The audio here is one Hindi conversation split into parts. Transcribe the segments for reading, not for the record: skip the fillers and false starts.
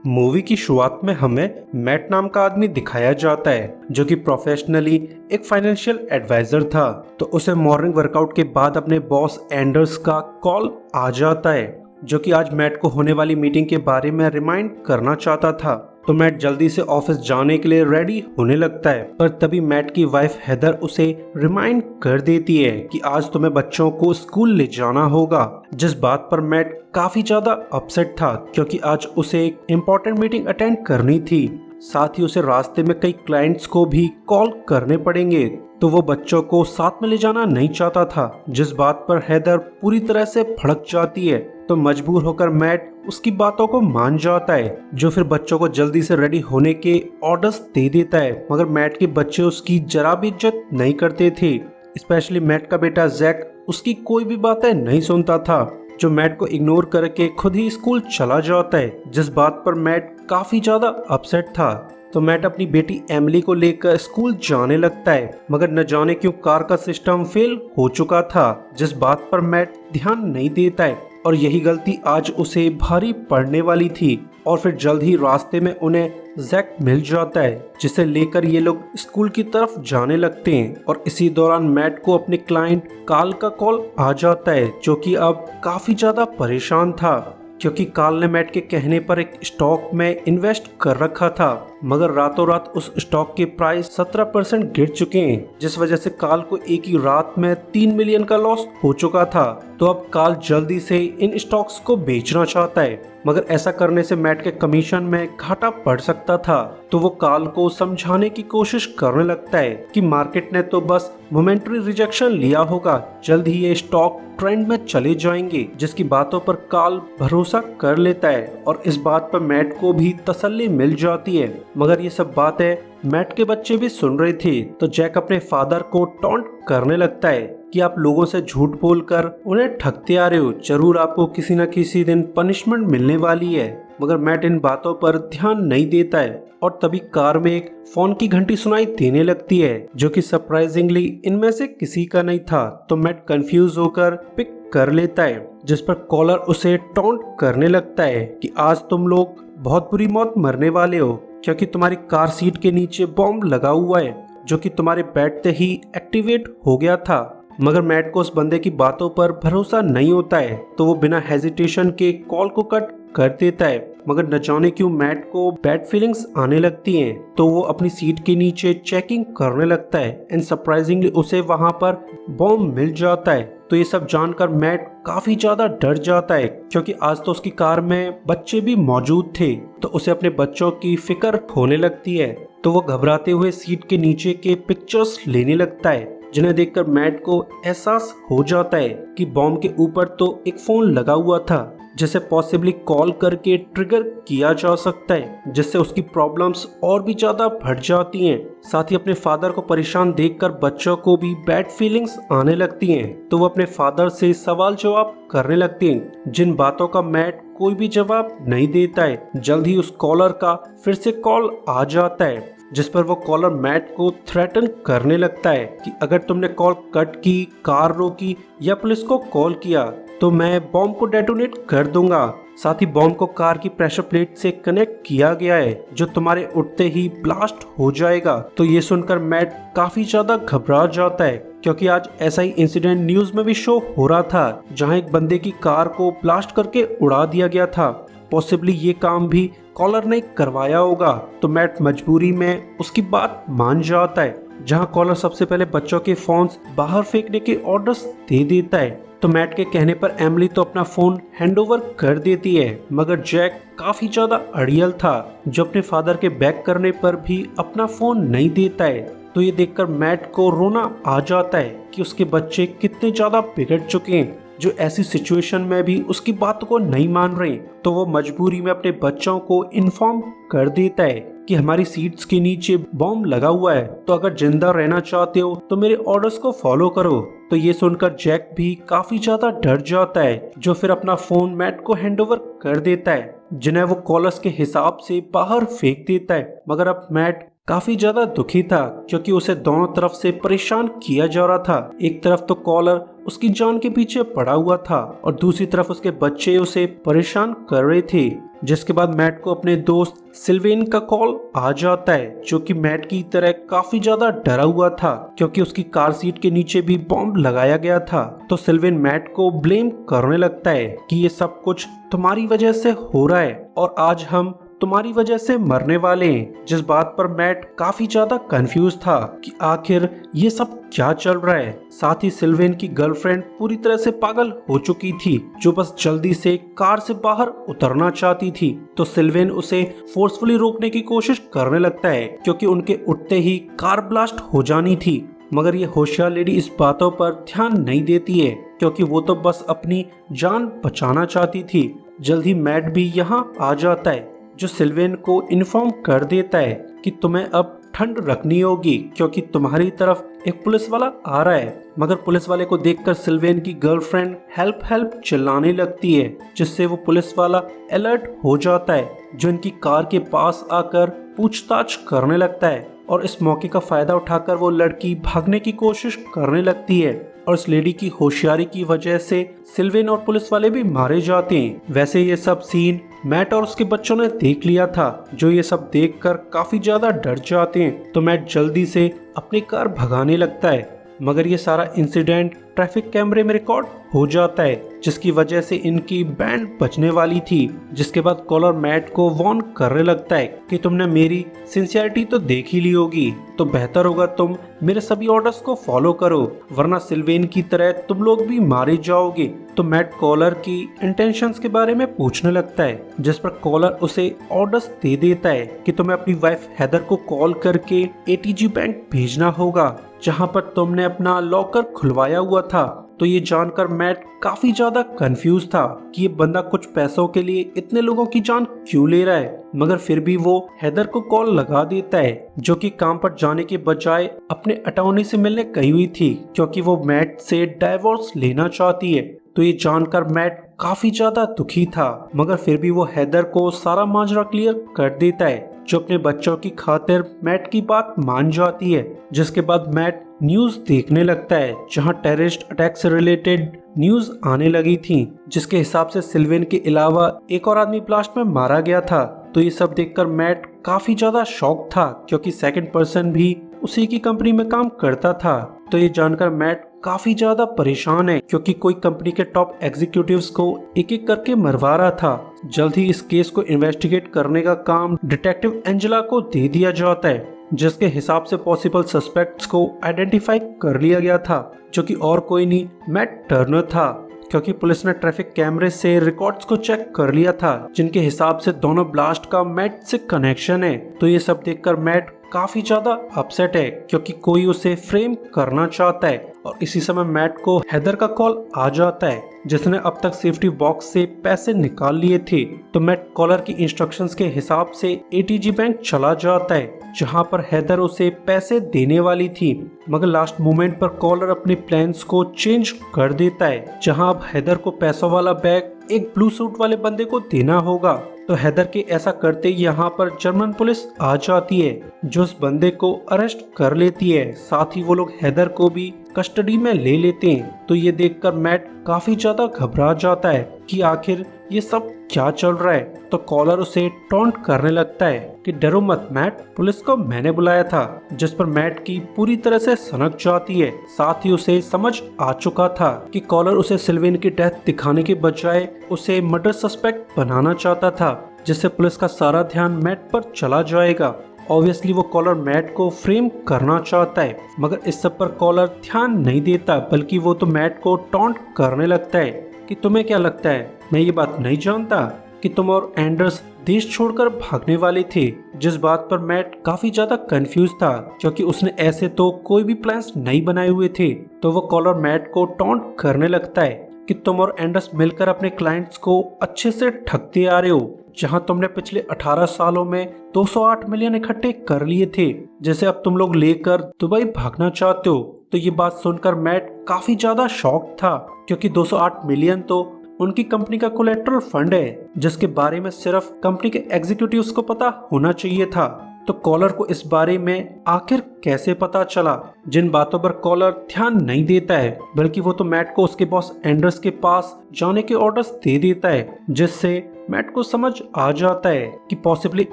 मूवी की शुरुआत में हमें मैट नाम का आदमी दिखाया जाता है जो कि प्रोफेशनली एक फाइनेंशियल एडवाइजर था। तो उसे मॉर्निंग वर्कआउट के बाद अपने बॉस एंडर्स का कॉल आ जाता है जो कि आज मैट को होने वाली मीटिंग के बारे में रिमाइंड करना चाहता था। तो मैट जल्दी से ऑफिस जाने के लिए रेडी होने लगता है, पर तभी मैट की वाइफ हेदर उसे रिमाइंड कर देती है कि आज तुम्हें बच्चों को स्कूल ले जाना होगा। जिस बात पर मैट काफी ज्यादा अपसेट था क्योंकि आज उसे एक इम्पोर्टेंट मीटिंग अटेंड करनी थी। साथ ही उसे रास्ते में कई क्लाइंट्स को भी कॉल करने पड़ेंगे, तो वो बच्चों को साथ में ले जाना नहीं चाहता था। जिस बात पर हेदर पूरी तरह से भड़क जाती है, तो मजबूर होकर मैट उसकी बातों को मान जाता है, जो फिर बच्चों को जल्दी से रेडी होने के ऑर्डर्स दे देता है। मगर मैट के बच्चे उसकी जरा भी इज्जत नहीं करते थे। स्पेशली मैट का बेटा जैक उसकी कोई भी बातें नहीं सुनता था, जो मैट को इग्नोर करके खुद ही स्कूल चला जाता है। जिस बात पर मैट काफी ज्यादा अपसेट था। तो मैट अपनी बेटी एमिली को लेकर स्कूल जाने लगता है, मगर न जाने क्यों कार का सिस्टम फेल हो चुका था, जिस बात पर मैट ध्यान नहीं देता है और यही गलती आज उसे भारी पड़ने वाली थी। और फिर जल्द ही रास्ते में उन्हें जैक मिल जाता है, जिसे लेकर ये लोग स्कूल की तरफ जाने लगते हैं। और इसी दौरान मैट को अपने क्लाइंट कार्ल का कॉल आ जाता है, जो कि अब काफी ज्यादा परेशान था क्योंकि कार्ल ने मैट के कहने पर एक स्टॉक में इन्वेस्ट कर रखा था, मगर रातों रात उस स्टॉक के प्राइस 17% गिर चुके हैं, जिस वजह से कार्ल को एक ही रात में 3 मिलियन का लॉस हो चुका था। तो अब कार्ल जल्दी से इन स्टॉक्स को बेचना चाहता है, मगर ऐसा करने से मैट के कमीशन में घाटा पड़ सकता था। तो वो कार्ल को समझाने की कोशिश करने लगता है कि मार्केट ने तो बस मोमेंटरी रिजेक्शन लिया होगा, जल्द ही ये स्टॉक ट्रेंड में चले जाएंगे, जिसकी बातों पर कार्ल भरोसा कर लेता है। और इस बात पर मैट को भी तसल्ली मिल जाती है, मगर ये सब बातें मैट के बच्चे भी सुन रहे थे। तो जैक अपने फादर को टॉन्ट करने लगता है कि आप लोगों से झूठ बोलकर उन्हें ठगते आ रहे हो, जरूर आपको किसी न किसी दिन पनिशमेंट मिलने वाली है। मगर मैट इन बातों पर ध्यान नहीं देता है और तभी कार में एक फोन की घंटी सुनाई देने लगती है, जो कि सरप्राइजिंगली इनमें से किसी का नहीं था। तो मैट कंफ्यूज होकर पिक कर लेता है, जिस पर कॉलर उसे टॉन्ट करने लगता है कि आज तुम लोग बहुत बुरी मौत मरने वाले हो, क्योंकि तुम्हारी कार सीट के नीचे बॉम्ब लगा हुआ है, जो कि तुम्हारे बैठते ही एक्टिवेट हो गया था। मगर मैट को उस बंदे की बातों पर भरोसा नहीं होता है, तो वो बिना हेजिटेशन के कॉल को कट कर देता है। मगर न जाने क्यों मैट को बैड फीलिंग्स आने लगती हैं, तो वो अपनी सीट के नीचे चेकिंग करने लगता है एंड सरप्राइजिंगली उसे वहां पर बॉम्ब मिल जाता है। तो ये सब जानकर मैट काफी ज्यादा डर जाता है, क्योंकि आज तो उसकी कार में बच्चे भी मौजूद थे, तो उसे अपने बच्चों की फिक्र होने लगती है। तो वो घबराते हुए सीट के नीचे के पिक्चर्स लेने लगता है, जिन्हें देखकर मैट को एहसास हो जाता है कि बॉम्ब के ऊपर तो एक फोन लगा हुआ था, जिसे पॉसिबली कॉल करके ट्रिगर किया जा सकता है, जिससे उसकी प्रॉब्लम्स और भी ज्यादा बढ़ जाती हैं। साथ ही अपने फादर को परेशान देखकर बच्चों को भी बैड फीलिंग्स आने लगती हैं, तो वो अपने फादर से सवाल जवाब करने लगते हैं, जिन बातों का मैट कोई भी जवाब नहीं देता है। जल्द ही उस कॉलर का फिर से कॉल आ जाता है, जिस पर वो कॉलर मैट को थ्रेटन करने लगता है कि अगर तुमने कॉल कट की, कार रोकी या पुलिस को कॉल किया तो मैं बॉम्ब को डेटोनेट कर दूंगा। साथ ही बॉम्ब को कार की प्रेशर प्लेट से कनेक्ट किया गया है, जो तुम्हारे उठते ही ब्लास्ट हो जाएगा। तो ये सुनकर मैट काफी ज्यादा घबरा जाता है, क्योंकि आज ऐसा ही इंसिडेंट न्यूज में भी शो हो रहा था, जहां एक बंदे की कार को ब्लास्ट करके उड़ा दिया गया था। पॉसिबली ये काम भी कॉलर ने करवाया होगा। तो मैट मजबूरी में उसकी बात मान जाता है, जहां कॉलर सबसे पहले बच्चों के फोन्स बाहर फेंकने के ऑर्डर्स दे देता है। तो मैट के कहने पर एमिली तो अपना फोन हैंडओवर कर देती है, मगर जैक काफी ज्यादा अड़ियल था, जो अपने फादर के बैक करने पर भी अपना फोन नहीं देता है। तो ये देखकर मैट को रोना आ जाता है कि उसके बच्चे कितने ज्यादा बिगड़ चुके हैं, जो ऐसी सिचुएशन में भी उसकी बात को नहीं मान रहे। तो वो मजबूरी में अपने बच्चों को इन्फॉर्म कर देता है कि हमारी सीट्स के नीचे बॉम्ब लगा हुआ है, तो अगर जिंदा रहना चाहते हो तो मेरे ऑर्डर्स को फॉलो करो। तो ये सुनकर जैक भी काफी ज्यादा डर जाता है, जो फिर अपना फोन मैट को हैंडओवर कर देता है, जिन्हें वो कॉलर्स के हिसाब से बाहर फेंक देता है। मगर अब मैट काफी ज्यादा दुखी था, क्योंकि उसे दोनों तरफ से परेशान किया जा रहा था। एक तरफ तो कॉलर उसकी जान के पीछे पड़ा हुआ था और दूसरी तरफ उसके बच्चे उसे परेशान कर रहे थे। जिसके बाद मैट को अपने दोस्त सिल्वेन का कॉल आ जाता है, जो कि मैट की तरह काफी ज्यादा डरा हुआ था क्योंकि उसकी कार सीट के नीचे भी बॉम्ब लगाया गया था। तो सिल्वेन मैट को ब्लेम करने लगता है कि ये सब कुछ तुम्हारी वजह से हो रहा है और आज हम तुम्हारी वजह से मरने वाले हैं। जिस बात पर मैट काफी ज्यादा कंफ्यूज था कि आखिर ये सब क्या चल रहा है। साथ ही सिल्वेन की गर्लफ्रेंड पूरी तरह से पागल हो चुकी थी, जो बस जल्दी से कार से बाहर उतरना चाहती थी। तो सिल्वेन उसे फोर्सफुली रोकने की कोशिश करने लगता है क्योंकि उनके उठते ही कार ब्लास्ट हो जानी थी। मगर ये होशियार लेडी इस बातों पर ध्यान नहीं देती है क्योंकि वो तो बस अपनी जान बचाना चाहती थी। जल्द ही मैट भी यहाँ आ जाता है, जो सिल्वेन को इन्फॉर्म कर देता है कि तुम्हें अब ठंड रखनी होगी क्योंकि तुम्हारी तरफ एक पुलिस वाला आ रहा है। मगर पुलिस वाले को देखकर सिल्वेन की गर्लफ्रेंड हेल्प हेल्प चिल्लाने लगती है, जिससे वो पुलिस वाला अलर्ट हो जाता है, जो इनकी कार के पास आकर पूछताछ करने लगता है। और इस मौके का फायदा उठाकर वो लड़की भागने की कोशिश करने लगती है और इस लेडी की होशियारी की वजह से सिल्वेन और पुलिस वाले भी मारे जाते हैं। वैसे ये सब सीन मैट और उसके बच्चों ने देख लिया था, जो ये सब देखकर काफी ज्यादा डर जाते हैं। तो मैट जल्दी से अपनी कार भगाने लगता है, मगर ये सारा इंसिडेंट ट्रैफिक कैमरे में रिकॉर्ड हो जाता है, जिसकी वजह से इनकी बैंड बचने वाली थी। जिसके बाद कॉलर मैट को वार्न करने लगता है कि तुमने मेरी सिंसियरिटी तो देख ही ली होगी, तो बेहतर होगा तुम मेरे सभी ऑर्डर्स को फॉलो करो, वरना सिल्वेन की तरह तुम लोग भी मारे जाओगे। तो मैट कॉलर की इंटेंशंस के बारे में पूछने लगता है, जिस पर कॉलर उसे ऑर्डर्स दे देता है कि तुम्हें अपनी वाइफ हेदर को कॉल करके एटीजी बैंक भेजना होगा, जहां पर तुमने अपना लॉकर खुलवाया हुआ था। तो ये जानकर मैट काफी ज्यादा कंफ्यूज था कि ये बंदा कुछ पैसों के लिए इतने लोगों की जान क्यों ले रहा है। मगर फिर भी वो हेदर को कॉल लगा देता है, जो कि काम पर जाने के बजाय अपने अटॉर्नी से मिलने गई हुई थी क्योंकि वो मैट से डाइवोर्स लेना चाहती है। तो ये जानकर मैट काफी ज्यादा दुखी था, मगर फिर भी वो हेदर को सारा माजरा क्लियर कर देता है, जो अपने बच्चों की खातिर मैट की बात मान जाती है। जिसके बाद मैट न्यूज देखने लगता है, जहां टेररिस्ट अटैक से रिलेटेड न्यूज आने लगी थी, जिसके हिसाब से सिल्वेन के अलावा एक और आदमी ब्लास्ट में मारा गया था। तो ये सब देखकर मैट काफी ज्यादा शॉक था क्योंकि सेकंड पर्सन भी उसी की कंपनी में काम करता था। तो ये जानकर मैट काफी ज्यादा परेशान है क्योंकि कोई कंपनी के टॉप एग्जीक्यूटिव्स को एक एक करके मरवा रहा था। जल्द ही इस केस को इन्वेस्टिगेट करने का काम डिटेक्टिव एंजेला को दे दिया जाता है, जिसके हिसाब से पॉसिबल सस्पेक्ट्स को आइडेंटिफाई कर लिया गया था, जो कि और कोई नहीं मैट टर्नर था, क्योंकि पुलिस ने ट्रैफिक कैमरे से रिकॉर्ड्स को चेक कर लिया था, जिनके हिसाब से दोनों ब्लास्ट का मैट से कनेक्शन है। तो ये सब देखकर मैट काफी ज्यादा अपसेट है क्योंकि कोई उसे फ्रेम करना चाहता है। और इसी समय मैट को हेदर का कॉल आ जाता है, जिसने अब तक सेफ्टी बॉक्स से पैसे निकाल लिए थे। तो मैट कॉलर की इंस्ट्रक्शंस के हिसाब से एटीजी बैंक चला जाता है, जहां पर हेदर उसे पैसे देने वाली थी। मगर लास्ट मोमेंट पर कॉलर अपने प्लान्स को चेंज कर देता है, जहां अब हेदर को पैसों वाला बैग एक ब्लू सूट वाले बंदे को देना होगा। तो हेदर के ऐसा करते ही यहाँ पर जर्मन पुलिस आ जाती है, जो उस बंदे को अरेस्ट कर लेती है। साथ ही वो लोग हेदर को भी कस्टडी में ले लेते हैं। तो ये देखकर मैट काफी ज्यादा घबरा जाता है कि आखिर ये सब क्या चल रहा है। तो कॉलर उसे टॉन्ट करने लगता है कि डरो मत मैट, पुलिस को मैंने बुलाया था, जिस पर मैट की पूरी तरह से सनक जाती है। साथ ही उसे समझ आ चुका था कि कॉलर उसे सिल्वेन की डेथ दिखाने के बजाय उसे मर्डर सस्पेक्ट बनाना चाहता था, जिससे पुलिस का सारा ध्यान मैट पर चला जाएगा। ऑब्वियसली वो कॉलर मैट को फ्रेम करना चाहता है, मगर इस सब पर कॉलर ध्यान नहीं देता, बल्कि वो तो मैट को टॉन्ट करने लगता है कि तुम्हें क्या लगता है मैं ये बात नहीं जानता कि तुम और एंडर्स देश छोड़कर भागने वाले थे। जिस बात पर मैट काफी ज्यादा कंफ्यूज था क्योंकि उसने ऐसे तो कोई भी प्लान्स नहीं बनाए हुए थे। तो वो कॉलर मैट को टॉन्ट करने लगता है कि तुम और एंडर्स मिलकर अपने क्लाइंट्स को अच्छे से ठगते आ रहे हो, जहां तुमने पिछले 18 सालों में 208 मिलियन इकट्ठे कर लिए थे, जैसे अब तुम लोग लेकर दुबई भागना चाहते हो। तो ये बात सुनकर मैट काफी ज्यादा शॉक था क्योंकि 208 मिलियन तो उनकी कंपनी का कोलेट्रल फंड है, जिसके बारे में सिर्फ कंपनी के एग्जीक्यूटिव्स को पता होना चाहिए था। तो कॉलर को इस बारे में आखिर कैसे पता चला, जिन बातों पर कॉलर ध्यान नहीं देता है, बल्कि वो तो मैट को उसके बॉस एंडर्स के पास जाने के ऑर्डर्स दे देता है, जिससे मैट को समझ आ जाता है कि पॉसिबली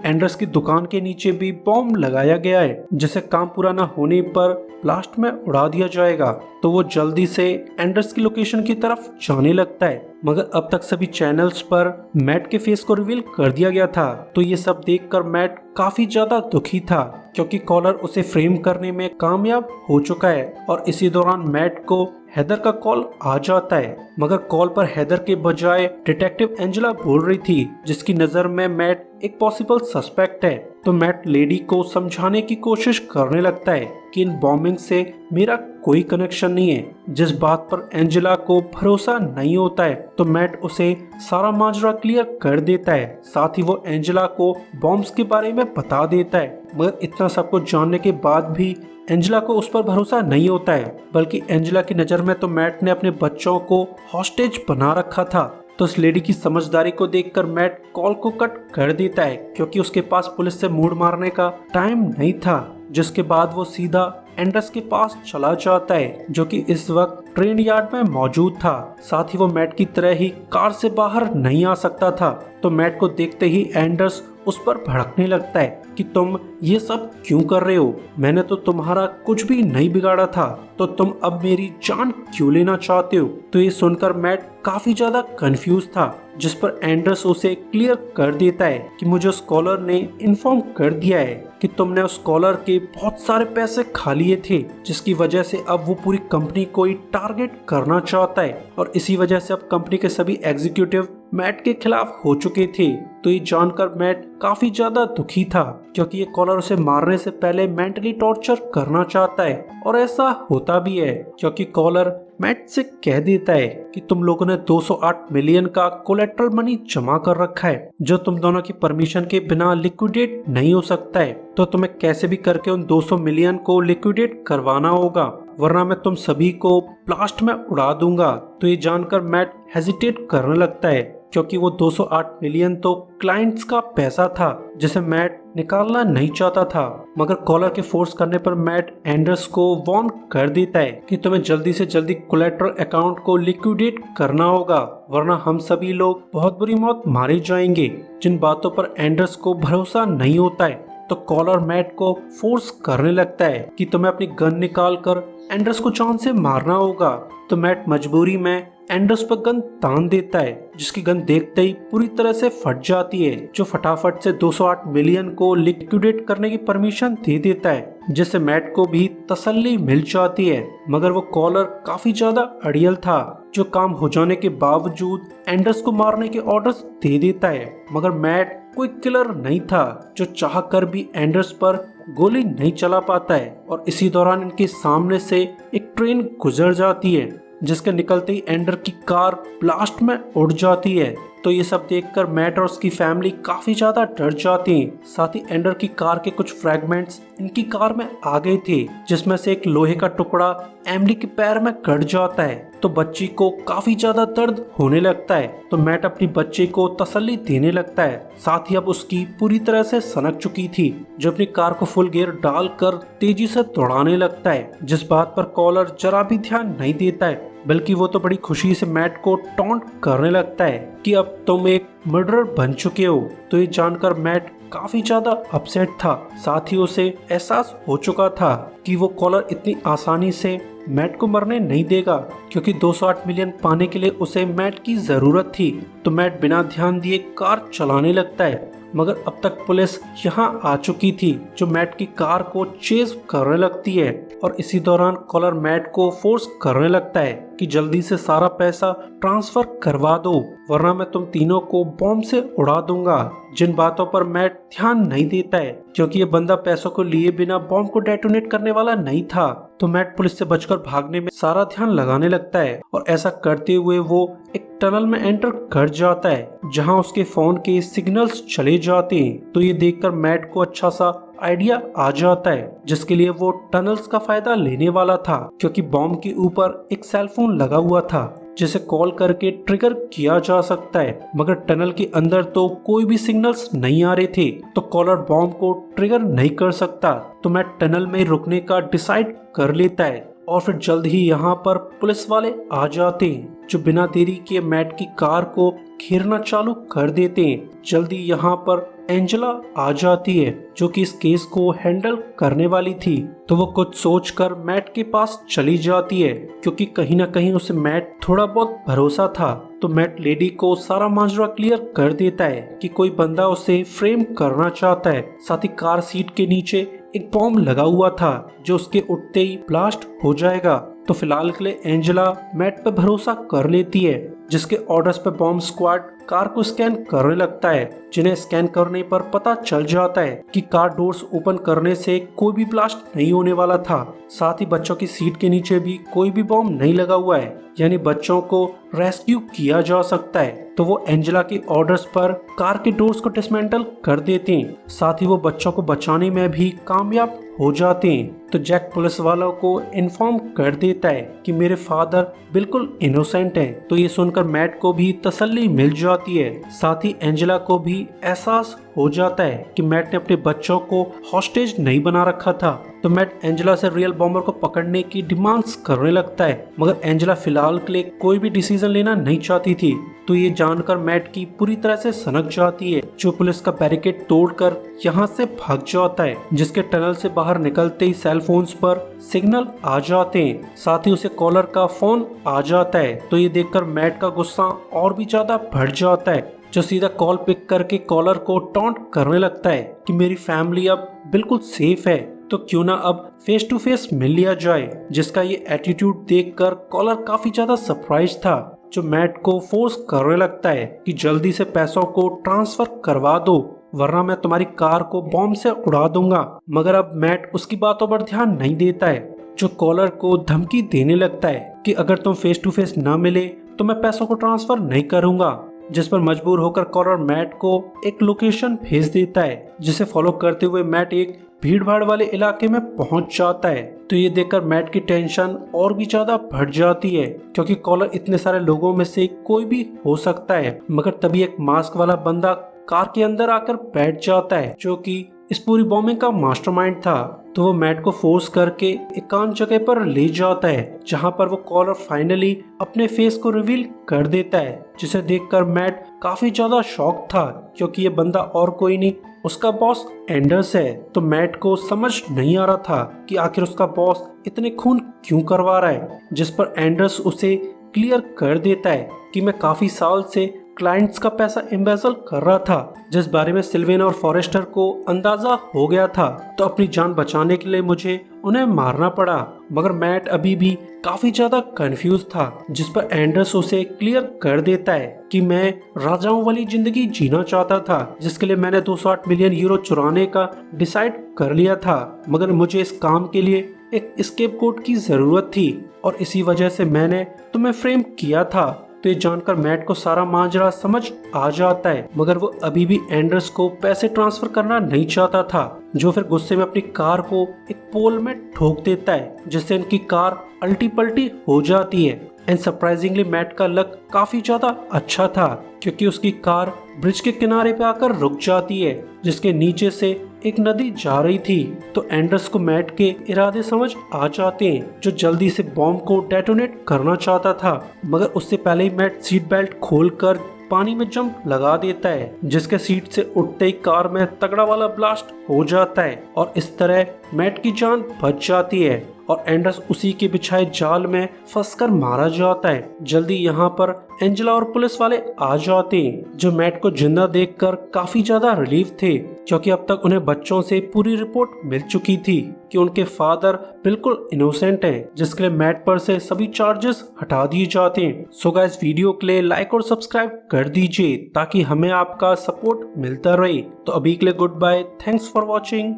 एंडर्स की दुकान के नीचे भी बॉम्ब लगाया गया है, जिसे काम पूरा न होने पर ब्लास्ट में उड़ा दिया जाएगा। तो वो जल्दी से एंडर्स की लोकेशन की तरफ जाने लगता है, मगर अब तक सभी चैनल्स पर मैट के फेस को रिवील कर दिया गया था। तो ये सब देखकर मैट काफी ज्यादा दुखी था, क्योंकि कॉलर उसे फ्रेम करने में कामयाब हो चुका है। और इसी दौरान मैट को हेदर का कॉल आ जाता है, मगर कॉल पर हेदर के बजाय डिटेक्टिव एंजेला बोल रही थी, जिसकी नजर में मैट एक पॉसिबल सस्पेक्ट है। तो मैट लेडी को समझाने की कोशिश करने लगता है कि इन बॉम्बिंग से मेरा कोई कनेक्शन नहीं है, जिस बात पर एंजेला को भरोसा नहीं होता है। तो मैट उसे सारा माजरा क्लियर कर देता है, साथ ही वो एंजेला को बॉम्ब्स के बारे में बता देता है। मगर इतना सब कुछ जानने के बाद भी एंजेला को उस पर भरोसा नहीं होता है, बल्कि एंजेला की नज़र में तो मैट ने अपने बच्चों को हॉस्टेज बना रखा था। तो उस लेडी की समझदारी को देखकर मैट कॉल को कट कर देता है, क्योंकि उसके पास पुलिस से मूड मारने का टाइम नहीं था। जिसके बाद वो सीधा एंडर्स के पास चला जाता है, जो कि इस वक्त ट्रेन यार्ड में मौजूद था। साथ ही वो मैट की तरह ही कार से बाहर नहीं आ सकता था। तो मैट को देखते ही एंडर्स उस पर भड़कने लगता है कि तुम ये सब क्यों कर रहे हो, मैंने तो तुम्हारा कुछ भी नहीं बिगाड़ा था, तो तुम अब मेरी जान क्यों लेना चाहते हो। तो ये सुनकर मैट काफी ज्यादा कंफ्यूज था, जिस पर एंडर्स उसे क्लियर कर देता है कि मुझे उस कॉलर ने इन्फॉर्म कर दिया है कि तुमने उस कॉलर के बहुत सारे पैसे खा लिए थे, जिसकी वजह से अब वो पूरी कंपनी को ही टारगेट करना चाहता है। और इसी वजह से अब कंपनी के सभी एग्जीक्यूटिव मैट के खिलाफ हो चुके थे। तो ये जानकर मैट काफी ज्यादा दुखी था, क्योंकि ये कॉलर उसे मारने से पहले मेंटली टॉर्चर करना चाहता है। और ऐसा होता भी है, क्योंकि कॉलर मैट से कह देता है कि तुम लोगों ने 208 मिलियन का कोलेट्रल मनी जमा कर रखा है, जो तुम दोनों की परमिशन के बिना लिक्विडेट नहीं हो सकता है। तो तुम्हें कैसे भी करके उन 200 मिलियन को लिक्विडेट करवाना होगा, वरना मैं तुम सभी को ब्लास्ट में उड़ा दूंगा। तो ये जानकर मैट हेजिटेट करने लगता है, क्योंकि वो 208 मिलियन तो क्लाइंट्स का पैसा था, जिसे मैट निकालना नहीं चाहता था। मगर कॉलर के फोर्स करने पर मैट एंडर्स को वार्न कर देता है कि तुम्हें जल्दी से जल्दी कोलेट्रल अकाउंट को लिक्विडेट करना होगा, वरना हम सभी लोग बहुत बुरी मौत मारे जाएंगे। जिन बातों पर एंडर्स को भरोसा नहीं होता है, तो कॉलर मैट को फोर्स करने लगता है कि तुम्हें अपनी गन निकाल कर एंडर्स को जान से मारना होगा। तो मैट मजबूरी में एंडर्स पर गन तान देता है, जिसकी गन देखते ही पूरी तरह से फट जाती है, जो फटाफट से 208 मिलियन को लिक्विडेट करने की परमिशन दे देता है, जिससे मैट को भी तसल्ली मिल जाती है। मगर वो कॉलर काफी ज्यादा अड़ियल था, जो काम हो जाने के बावजूद एंडर्स को मारने के ऑर्डर्स दे देता है। मगर मैट कोई किलर नहीं था, जो चाह कर भी एंडर्स पर गोली नहीं चला पाता है। और इसी दौरान इनके सामने से एक ट्रेन गुजर जाती है, जिसके निकलते ही एंडर की कार ब्लास्ट में उड़ जाती है। तो ये सब देखकर मैट और उसकी फैमिली काफी ज्यादा डर जाती हैं। साथ ही एंडर की कार के कुछ फ्रैगमेंट्स इनकी कार में आ गए थे, जिसमें से एक लोहे का टुकड़ा एमिली के पैर में कट जाता है। तो बच्ची को काफी ज्यादा दर्द होने लगता है। तो मैट अपनी बच्चे को तसल्ली देने लगता है। साथ ही अब उसकी पूरी तरह से सनक चुकी थी, जो अपनी कार को फुल गियर डालकर तेजी से दौड़ाने लगता है, जिस बात पर कॉलर जरा भी ध्यान नहीं देता है, बल्कि वो तो बड़ी खुशी से मैट को टॉन्ट करने लगता है कि अब तुम एक मर्डरर बन चुके हो। तो ये जानकर मैट काफी ज्यादा अपसेट था। साथ ही उसे एहसास हो चुका था कि वो कॉलर इतनी आसानी से मैट को मरने नहीं देगा, क्योंकि 208 मिलियन पाने के लिए उसे मैट की जरूरत थी। तो मैट बिना ध्यान दिए कार चलाने लगता है, मगर अब तक पुलिस यहाँ आ चुकी थी, जो मैट की कार को चेज करने लगती है। और इसी दौरान कॉलर मैट को फोर्स करने लगता है कि जल्दी से सारा पैसा ट्रांसफर करवा दो, वरना मैं तुम तीनों को बॉम्ब से उड़ा दूंगा। जिन बातों पर मैट ध्यान नहीं देता है, क्योंकि ये बंदा पैसों को लिए बिना बॉम्ब को डेटोनेट करने वाला नहीं था। तो मैट पुलिस से बचकर भागने में सारा ध्यान लगाने लगता है, और ऐसा करते हुए वो एक टनल में एंटर कर जाता है, जहां उसके फोन के सिग्नल्स चले जाते हैं। तो ये देखकर मैट को अच्छा सा आइडिया आ जाता है, जिसके लिए वो टनल्स का फायदा लेने वाला था, क्योंकि बॉम्ब के ऊपर एक सेल फोन लगा हुआ था, जिसे कॉल करके ट्रिगर किया जा सकता है। मगर टनल के अंदर तो कोई भी सिग्नल्स नहीं आ रहे थे, तो कॉलर बॉम्ब को ट्रिगर नहीं कर सकता। तो मैट टनल में रुकने का डिसाइड कर लेता है और फिर जल्द ही यहाँ पर पुलिस वाले आ जाते हैं जो बिना देरी के मैट की कार को घेरना चालू कर देते हैं। जल्दी यहाँ पर एंजेला आ जाती है जो कि इस केस को हैंडल करने वाली थी, तो वो कुछ सोचकर मैट के पास चली जाती है क्योंकि कहीं ना कहीं उसे मैट थोड़ा बहुत भरोसा था। तो मैट लेडी को सारा माजरा क्लियर कर देता है कि कोई बंदा उसे फ्रेम करना चाहता है। साथ ही कार सीट के नीचे एक बॉम्ब लगा हुआ था जो उसके उठते ही ब्लास्ट हो जाएगा। तो फिलहाल के लिए एंजेला मैट पे भरोसा कर लेती है जिसके ऑर्डर्स पे बॉम्ब स्क्वाड कार को स्कैन करने लगता है, जिन्हें स्कैन करने पर पता चल जाता है कि कार डोर्स ओपन करने से कोई भी ब्लास्ट नहीं होने वाला था। साथ ही बच्चों की सीट के नीचे भी कोई भी बॉम्ब नहीं लगा हुआ है, यानी बच्चों को रेस्क्यू किया जा सकता है। तो वो एंजेला के ऑर्डर्स पर कार के डोर्स को डिसमेंटल कर देते हैं। साथ ही वो बच्चों को बचाने में भी कामयाब हो जाते हैं। तो जैक पुलिस वालों को इन्फॉर्म कर देता है कि मेरे फादर बिल्कुल इनोसेंट हैं। तो ये सुनकर मैट को भी तसल्ली मिल जाती है। साथ ही एंजेला को भी एहसास हो जाता है कि मैट ने अपने बच्चों को हॉस्टेज नहीं बना रखा था। तो मैट एंजेला से रियल बॉम्बर को पकड़ने की डिमांड्स करने लगता है, मगर एंजेला फिलहाल के लिए कोई भी डिसीजन लेना नहीं चाहती थी। तो ये जानकर मैट की पूरी तरह से सनक जाती है, जो पुलिस का बैरिकेड तोड़कर यहाँ से भाग जाता है, जिसके टनल से बाहर निकलते ही सेल फोन्स पर सिग्नल आ जाते हैं। साथ ही उसे कॉलर का फोन आ जाता है। तो ये देखकर मैट का गुस्सा और भी ज्यादा बढ़ जाता है, जो सीधा कॉल पिक करके कॉलर को टॉन्ट करने लगता है कि मेरी फैमिली अब बिल्कुल सेफ है, तो क्यों ना अब फेस टू फेस मिल लिया जाए। जिसका ये एटीट्यूड देखकर कॉलर काफी ज्यादा सरप्राइज था, जो मैट को फोर्स करने लगता है कि जल्दी से पैसों को ट्रांसफर करवा दो वरना मैं तुम्हारी कार को बॉम्ब से उड़ा दूंगा। मगर अब मैट उसकी बातों पर ध्यान नहीं देता है, जो कॉलर को धमकी देने लगता है कि अगर तुम फेस टू फेस ना मिले तो मैं पैसों को ट्रांसफर नहीं करूंगा। जिस पर मजबूर होकर कॉलर मैट को एक लोकेशन भेज देता है, जिसे फॉलो करते हुए मैट एक भीड़ भाड़ वाले इलाके में पहुंच जाता है। तो ये देखकर मैट की टेंशन और भी ज्यादा बढ़ जाती है, क्योंकि कॉलर इतने सारे लोगों में से कोई भी हो सकता है। मगर तभी एक मास्क वाला बंदा कार के अंदर आकर बैठ जाता है, जो कि इस पूरी बॉम्बिंग का मास्टरमाइंड था। तो वो मैट को फोर्स करके एकांत जगह पर ले जाता है, जहां पर वो कॉलर फाइनली अपने फेस को रिवील कर देता है, जिसे देखकर मैट काफी ज्यादा शॉक था, क्योंकि ये बंदा और कोई नहीं उसका बॉस एंडर्स है। तो मैट को समझ नहीं आ रहा था कि आखिर उसका बॉस इतने खून क्यों करवा रहा है, जिस पर एंडर्स उसे क्लियर कर देता है कि मैं काफी साल से क्लाइंट्स का पैसा एम्बेजल कर रहा था, जिस बारे में सिल्वेन और फॉरेस्टर को अंदाजा हो गया था। तो अपनी जान बचाने के लिए मुझे उन्हें मारना पड़ा। मगर मैट अभी भी काफी ज्यादा कंफ्यूज था, जिस पर एंडर्स उसे क्लियर कर देता है कि मैं राजाओं वाली जिंदगी जीना चाहता था, जिसके लिए मैंने 208 मिलियन यूरो चुराने का डिसाइड कर लिया था। मगर मुझे इस काम के लिए एक स्केपगोट की जरूरत थी और इसी वजह से मैंने तुम्हें फ्रेम किया था। तो ये जानकर मैट को सारा माजरा समझ आ जाता है, मगर वो अभी भी एंडर्स को पैसे ट्रांसफर करना नहीं चाहता था, जो फिर गुस्से में अपनी कार को एक पोल में ठोक देता है, जिससे इनकी कार अल्टी पल्टी हो जाती है। एंड सरप्राइजिंगली मैट का लक काफी ज्यादा अच्छा था, क्योंकि उसकी कार ब्रिज के किनारे पे आकर रुक जाती है, जिसके नीचे से एक नदी जा रही थी। तो एंडर्स को मैट के इरादे समझ आ जाते हैं, जो जल्दी से बॉम्ब को डेटोनेट करना चाहता था। मगर उससे पहले ही मैट सीट बेल्ट खोलकर पानी में जंप लगा देता है, जिसके सीट से उठते ही कार में तगड़ा वाला ब्लास्ट हो जाता है और इस तरह मैट की जान बच जाती है और एंडर्स उसी के बिछाए जाल में फंसकर मारा जाता है। जल्दी यहाँ पर एंजेला और पुलिस वाले आ जाते हैं, जो मैट को जिंदा देखकर काफी ज्यादा रिलीफ थे, क्योंकि अब तक उन्हें बच्चों से पूरी रिपोर्ट मिल चुकी थी कि उनके फादर बिल्कुल इनोसेंट हैं, जिसके लिए मैट पर से सभी चार्जेस हटा दिए जाते हैं। सो गाइस, वीडियो के लिए लाइक और सब्सक्राइब कर दीजिए ताकि हमें आपका सपोर्ट मिलता रहे। तो अभी के लिए good bye, thanks for watching.